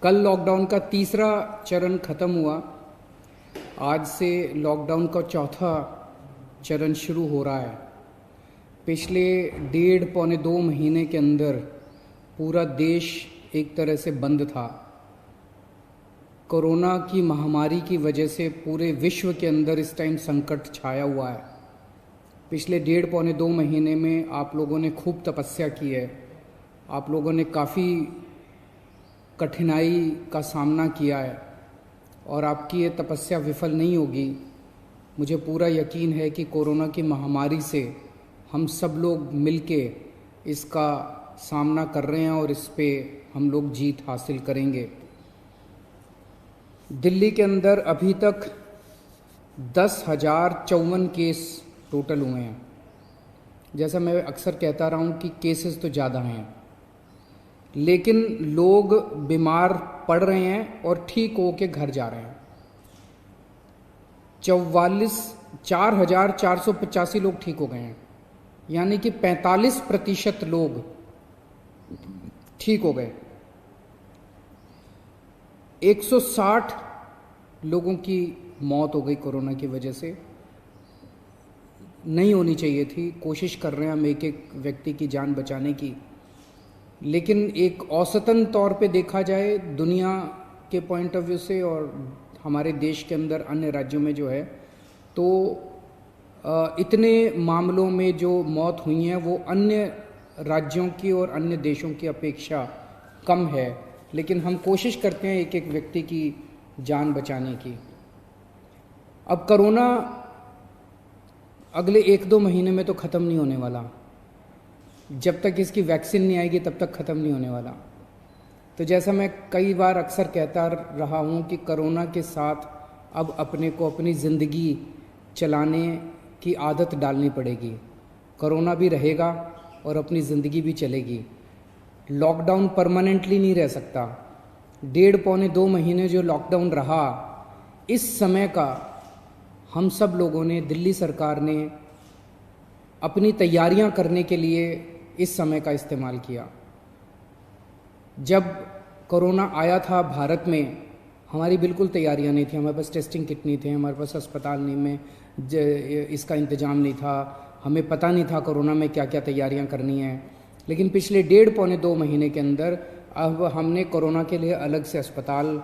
कल लॉकडाउन का तीसरा चरण खत्म हुआ। आज से लॉकडाउन का चौथा चरण शुरू हो रहा है। पिछले 1.5-2 महीने के अंदर पूरा देश एक तरह से बंद था। कोरोना की महामारी की वजह से पूरे विश्व के अंदर इस टाइम संकट छाया हुआ है। पिछले 1.5-2 महीने में आप लोगों ने खूब तपस्या की है। आप लोगों ने काफ़ी कठिनाई का सामना किया है और आपकी ये तपस्या विफल नहीं होगी। मुझे पूरा यकीन है कि कोरोना की महामारी से हम सब लोग मिलके इसका सामना कर रहे हैं और इस पे हम लोग जीत हासिल करेंगे। दिल्ली के अंदर अभी तक 10,054 केस टोटल हुए हैं। जैसा मैं अक्सर कहता रहा हूँ कि केसेस तो ज़्यादा हैं, लेकिन लोग बीमार पड़ रहे हैं और ठीक होके घर जा रहे हैं। 4,485 लोग ठीक हो गए हैं, यानी कि 45% लोग ठीक हो गए। 160 लोगों की मौत हो गई कोरोना की वजह से। नहीं होनी चाहिए थी। कोशिश कर रहे हैं हम एक एक व्यक्ति की जान बचाने की, लेकिन एक औसतन तौर पे देखा जाए दुनिया के पॉइंट ऑफ व्यू से और हमारे देश के अंदर अन्य राज्यों में जो है, तो इतने मामलों में जो मौत हुई हैं वो अन्य राज्यों की और अन्य देशों की अपेक्षा कम है। लेकिन हम कोशिश करते हैं एक एक व्यक्ति की जान बचाने की। अब कोरोना अगले 1-2 महीने में तो ख़त्म नहीं होने वाला। जब तक इसकी वैक्सीन नहीं आएगी तब तक ख़त्म नहीं होने वाला। तो जैसा मैं कई बार अक्सर कहता रहा हूँ कि कोरोना के साथ अब अपने को अपनी ज़िंदगी चलाने की आदत डालनी पड़ेगी। कोरोना भी रहेगा और अपनी ज़िंदगी भी चलेगी। लॉकडाउन परमानेंटली नहीं रह सकता। 1.5-2 महीने जो लॉकडाउन रहा, इस समय का हम सब लोगों ने, दिल्ली सरकार ने अपनी तैयारियां करने के लिए इस समय का इस्तेमाल किया। जब कोरोना आया था भारत में, हमारी बिल्कुल तैयारियां नहीं थी। हमारे पास टेस्टिंग किट नहीं थे, हमारे पास अस्पताल नहीं में इसका इंतज़ाम नहीं था। हमें पता नहीं था कोरोना में क्या क्या तैयारियां करनी है। लेकिन पिछले 1.5-2 महीने के अंदर अब हमने कोरोना के लिए अलग से अस्पताल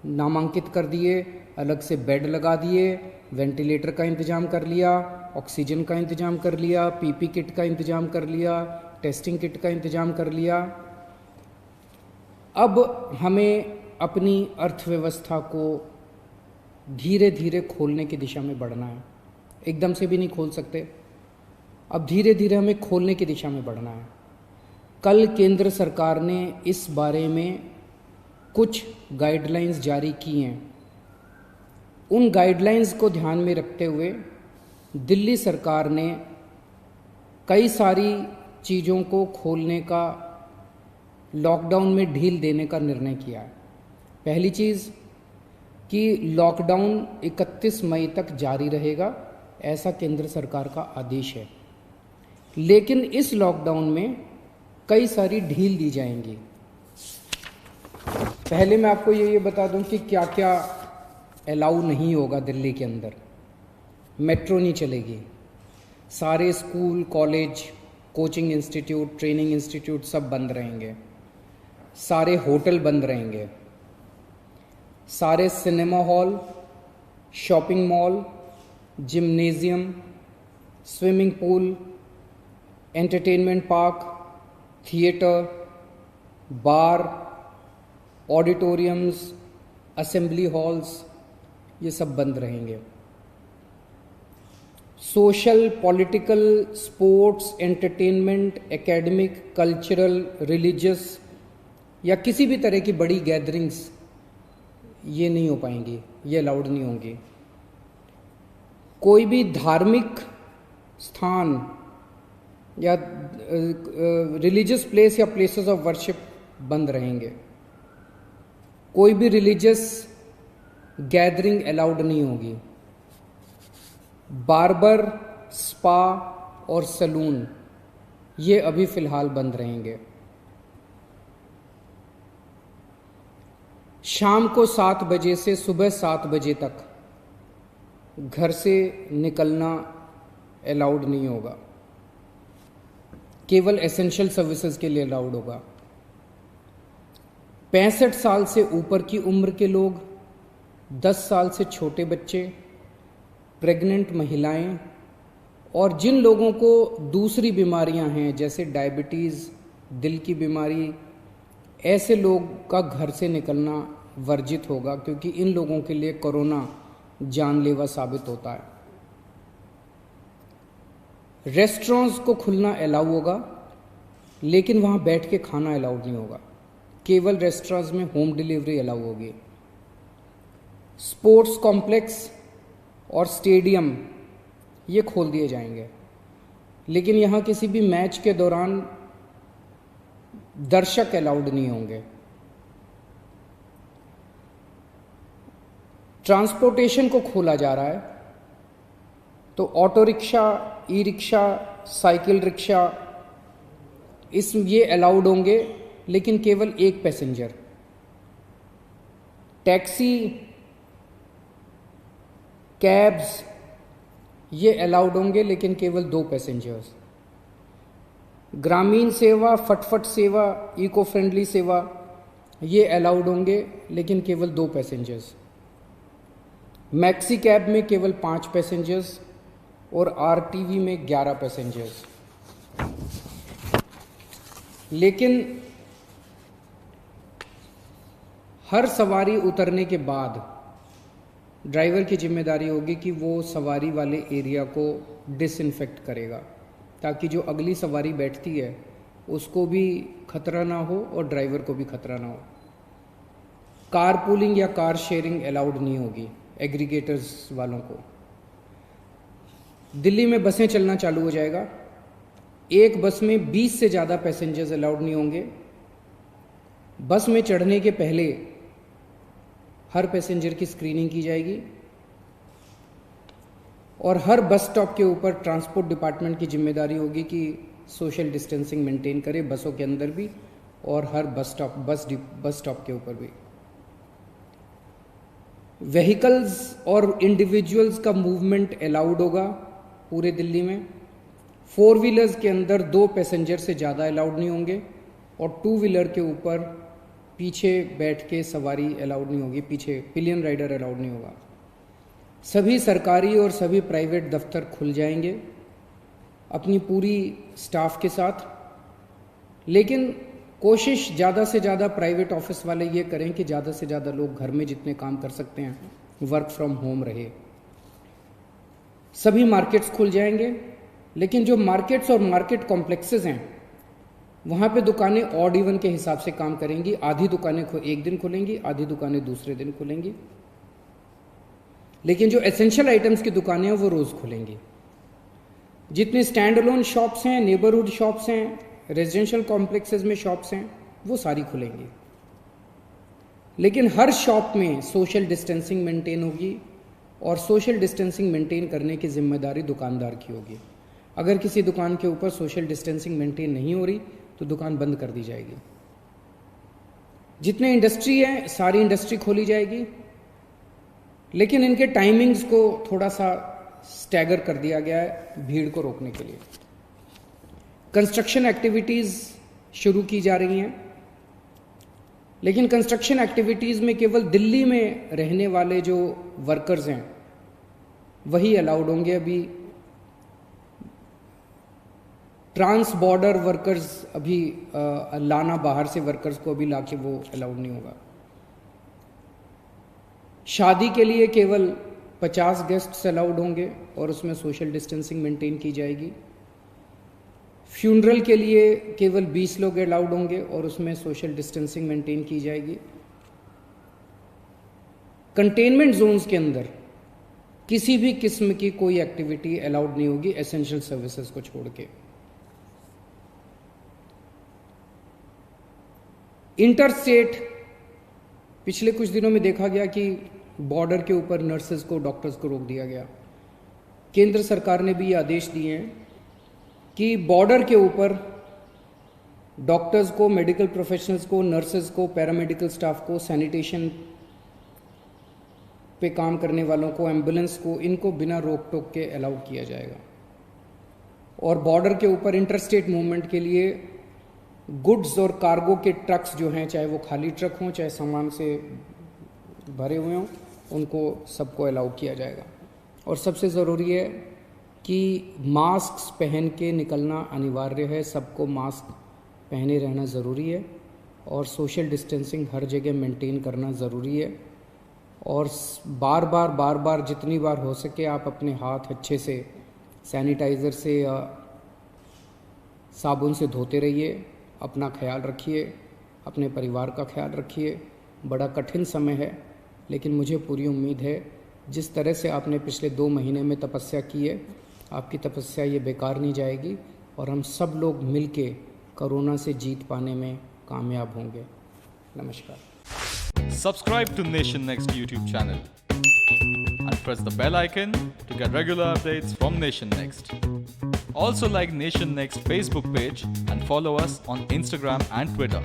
नामांकित कर दिए, अलग से बेड लगा दिए, वेंटिलेटर का इंतज़ाम कर लिया, ऑक्सीजन का इंतज़ाम कर लिया, पीपी किट का इंतज़ाम कर लिया, टेस्टिंग किट का इंतज़ाम कर लिया। अब हमें अपनी अर्थव्यवस्था को धीरे धीरे खोलने की दिशा में बढ़ना है। एकदम से भी नहीं खोल सकते। अब धीरे धीरे हमें खोलने की दिशा में बढ़ना है। कल केंद्र सरकार ने इस बारे में कुछ गाइडलाइंस जारी की हैं। उन गाइडलाइंस को ध्यान में रखते हुए दिल्ली सरकार ने कई सारी चीज़ों को खोलने का, लॉकडाउन में ढील देने का निर्णय किया है। पहली चीज़ कि लॉकडाउन 31 मई तक जारी रहेगा, ऐसा केंद्र सरकार का आदेश है। लेकिन इस लॉकडाउन में कई सारी ढील दी जाएंगी। पहले मैं आपको ये बता दूं कि क्या क्या अलाउ नहीं होगा दिल्ली के अंदर। मेट्रो नहीं चलेगी। सारे school, college, coaching institute, training institute सब बंद रहेंगे। सारे होटल बंद रहेंगे। सारे cinema hall, shopping mall, gymnasium, swimming pool, entertainment park, theatre, bar, auditoriums, assembly halls, ये सब बंद रहेंगे। Social, political, sports, entertainment, academic, cultural, religious या किसी भी तरह की बड़ी गैदरिंग्स ये नहीं हो पाएंगी, ये अलाउड नहीं होंगी। कोई भी धार्मिक स्थान या रिलीजियस प्लेस या प्लेसेस ऑफ वर्शिप बंद रहेंगे। कोई भी रिलीजियस गैदरिंग अलाउड नहीं होगी। बार्बर, स्पा और सलून ये अभी फ़िलहाल बंद रहेंगे। शाम को 7 बजे से सुबह 7 बजे तक घर से निकलना अलाउड नहीं होगा, केवल एसेंशियल सर्विसेज के लिए अलाउड होगा। 65 साल से ऊपर की उम्र के लोग, 10 साल से छोटे बच्चे, प्रेग्नेंट महिलाएं और जिन लोगों को दूसरी बीमारियां हैं जैसे डायबिटीज़, दिल की बीमारी, ऐसे लोग का घर से निकलना वर्जित होगा, क्योंकि इन लोगों के लिए कोरोना जानलेवा साबित होता है। रेस्टोरेंट्स को खुलना अलाउ होगा, लेकिन वहाँ बैठ के खाना अलाउड नहीं होगा, केवल रेस्टोरेंट्स में होम डिलीवरी अलाउ होगी। स्पोर्ट्स कॉम्प्लेक्स और स्टेडियम ये खोल दिए जाएंगे, लेकिन यहाँ किसी भी मैच के दौरान दर्शक अलाउड नहीं होंगे। ट्रांसपोर्टेशन को खोला जा रहा है, तो auto rickshaw, e rickshaw, cycle rickshaw ये अलाउड होंगे, लेकिन केवल एक पैसेंजर। टैक्सी, कैब्स ये अलाउड होंगे, लेकिन केवल 2 पैसेंजर्स। ग्रामीण सेवा, फटफट सेवा, इको फ्रेंडली सेवा ये अलाउड होंगे, लेकिन केवल 2 पैसेंजर्स। मैक्सी कैब में केवल 5 पैसेंजर्स और आरटीवी में 11 पैसेंजर्स। लेकिन हर सवारी उतरने के बाद ड्राइवर की जिम्मेदारी होगी कि वो सवारी वाले एरिया को डिसइंफेक्ट करेगा, ताकि जो अगली सवारी बैठती है उसको भी खतरा ना हो और ड्राइवर को भी खतरा ना हो। कार पूलिंग या कार शेयरिंग अलाउड नहीं होगी एग्रीगेटर्स वालों को। दिल्ली में बसें चलना चालू हो जाएगा। एक बस में 20 से ज़्यादा पैसेंजर्स अलाउड नहीं होंगे। बस में चढ़ने के पहले हर पैसेंजर की स्क्रीनिंग की जाएगी और हर बस स्टॉप के ऊपर ट्रांसपोर्ट डिपार्टमेंट की जिम्मेदारी होगी कि सोशल डिस्टेंसिंग मेंटेन करे, बसों के अंदर भी और हर बस स्टॉप के ऊपर भी। व्हीकल्स और इंडिविजुअल्स का मूवमेंट अलाउड होगा पूरे दिल्ली में। 4 व्हीलर्स के अंदर 2 पैसेंजर से ज़्यादा अलाउड नहीं होंगे और 2 व्हीलर के ऊपर पीछे बैठ के सवारी अलाउड नहीं होगी, पीछे पिलियन राइडर अलाउड नहीं होगा। सभी सरकारी और सभी प्राइवेट दफ्तर खुल जाएंगे अपनी पूरी स्टाफ के साथ, लेकिन कोशिश ज़्यादा से ज़्यादा प्राइवेट ऑफिस वाले ये करें कि ज़्यादा से ज़्यादा लोग घर में जितने काम कर सकते हैं वर्क फ्रॉम होम रहे। सभी मार्केट्स खुल जाएंगे, लेकिन जो मार्केट्स और मार्केट कॉम्प्लेक्सेस हैं वहाँ पे दुकानें ऑड इवन के हिसाब से काम करेंगी। आधी दुकानें एक दिन खुलेंगी, आधी दुकानें दूसरे दिन खुलेंगी, लेकिन जो एसेंशियल आइटम्स की दुकानें हैं वो रोज़ खुलेंगी। जितने स्टैंड अलोन शॉप्स हैं, नेबरहुड शॉप्स हैं, रेजिडेंशियल कॉम्प्लेक्सेस में शॉप्स हैं, वो सारी खुलेंगी, लेकिन हर शॉप में सोशल डिस्टेंसिंग मेंटेन होगी और सोशल डिस्टेंसिंग मेंटेन करने की जिम्मेदारी दुकानदार की होगी। अगर किसी दुकान के ऊपर सोशल डिस्टेंसिंग मेंटेन नहीं हो रही तो दुकान बंद कर दी जाएगी। जितने इंडस्ट्री है सारी इंडस्ट्री खोली जाएगी, लेकिन इनके टाइमिंग्स को थोड़ा सा स्टैगर कर दिया गया है भीड़ को रोकने के लिए। कंस्ट्रक्शन एक्टिविटीज़ शुरू की जा रही हैं, लेकिन कंस्ट्रक्शन एक्टिविटीज़ में केवल दिल्ली में रहने वाले जो वर्कर्स हैं वही अलाउड होंगे। अभी ट्रांस बॉर्डर वर्कर्स अभी लाना, बाहर से वर्कर्स को अभी लाके वो अलाउड नहीं होगा। शादी के लिए केवल 50 गेस्ट्स अलाउड होंगे और उसमें सोशल डिस्टेंसिंग मेंटेन की जाएगी। फ्यूनरल के लिए केवल 20 लोग अलाउड होंगे और उसमें सोशल डिस्टेंसिंग मेंटेन की जाएगी। कंटेनमेंट जोन्स के अंदर किसी भी किस्म की कोई एक्टिविटी अलाउड नहीं होगी एसेंशियल सर्विसेज को छोड़ के। इंटरस्टेट पिछले कुछ दिनों में देखा गया कि बॉर्डर के ऊपर नर्सेज को, डॉक्टर्स को रोक दिया गया। केंद्र सरकार ने भी ये आदेश दिए हैं कि बॉर्डर के ऊपर डॉक्टर्स को, मेडिकल प्रोफेशनल्स को, नर्सेज को, पैरामेडिकल स्टाफ को, सैनिटेशन पे काम करने वालों को, एम्बुलेंस को, इनको बिना रोक टोक के अलाउ किया जाएगा। और बॉर्डर के ऊपर इंटरस्टेट मूवमेंट के लिए गुड्स और कार्गो के ट्रक्स जो हैं, चाहे वो खाली ट्रक हों चाहे सामान से भरे हुए हों, उनको सबको अलाउ किया जाएगा। और सबसे ज़रूरी है कि मास्क पहन के निकलना अनिवार्य है, सबको मास्क पहने रहना ज़रूरी है और सोशल डिस्टेंसिंग हर जगह मेंटेन करना ज़रूरी है। और बार बार जितनी बार हो सके आप अपने हाथ अच्छे से सैनिटाइज़र से या साबुन से धोते रहिए। अपना ख्याल रखिए, अपने परिवार का ख्याल रखिए। बड़ा कठिन समय है, लेकिन मुझे पूरी उम्मीद है जिस तरह से आपने पिछले 2 महीने में तपस्या की है, आपकी तपस्या ये बेकार नहीं जाएगी और हम सब लोग मिलके कोरोना से जीत पाने में कामयाब होंगे। नमस्कार। Subscribe to Nation Next YouTube channel and press the bell icon to get regular updates from Nation Next. Also like Nation Next Facebook page and follow us on Instagram and Twitter.